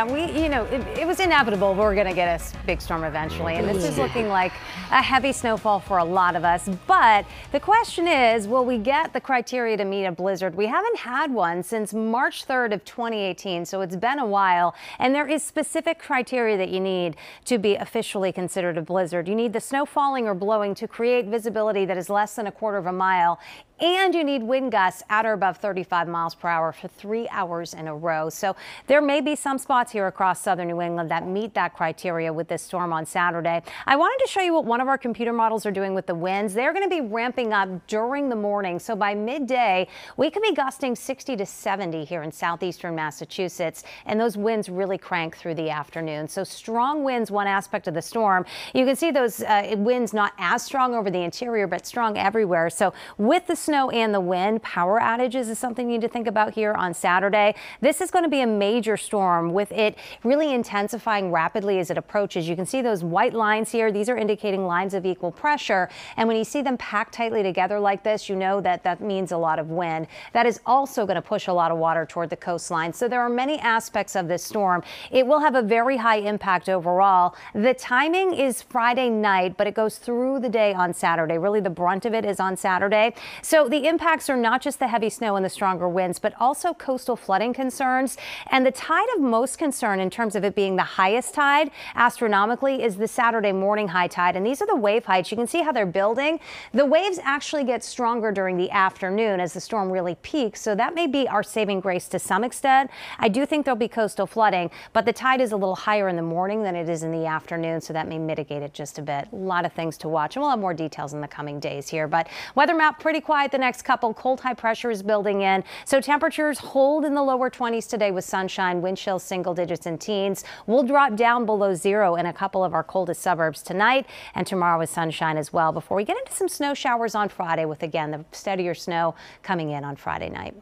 It was inevitable we're going to get a big storm eventually, and this is looking like a heavy snowfall for a lot of us. But the question is, will we get the criteria to meet a blizzard? We haven't had one since March 3rd of 2018, so it's been a while, and there is specific criteria that you need to be officially considered a blizzard. You need the snow falling or blowing to create visibility that is less than a quarter of a mile, and you need wind gusts at or above 35 miles per hour for 3 hours in a row. So there may be some spots here across southern New England that meet that criteria with this storm on Saturday. I wanted to show you what one of our computer models are doing with the winds. They're going to be ramping up during the morning. So by midday, we could be gusting 60 to 70 here in southeastern Massachusetts, and those winds really crank through the afternoon. So strong winds, one aspect of the storm. You can see those winds not as strong over the interior, but strong everywhere. So with the snow and the wind, power outages is something you need to think about here on Saturday. This is going to be a major storm, with it really intensifying rapidly as it approaches. You can see those white lines here. These are indicating lines of equal pressure. And when you see them packed tightly together like this, you know that that means a lot of wind. That is also going to push a lot of water toward the coastline. So there are many aspects of this storm. It will have a very high impact overall. The timing is Friday night, but it goes through the day on Saturday. Really, the brunt of it is on Saturday. So the impacts are not just the heavy snow and the stronger winds, but also coastal flooding concerns. And the tide of most concern in terms of it being the highest tide astronomically is the Saturday morning high tide. And these are the wave heights. You can see how they're building. The waves actually get stronger during the afternoon as the storm really peaks. So that may be our saving grace to some extent. I do think there'll be coastal flooding, but the tide is a little higher in the morning than it is in the afternoon. So that may mitigate it just a bit. A lot of things to watch, and we'll have more details in the coming days here. But weather map pretty quiet the next couple. Cold high pressure is building in. So temperatures hold in the lower 20s today with sunshine, wind chills single digits and teens. We'll drop down below zero in a couple of our coldest suburbs tonight, and tomorrow with sunshine as well, before we get into some snow showers on Friday, with again the steadier snow coming in on Friday night.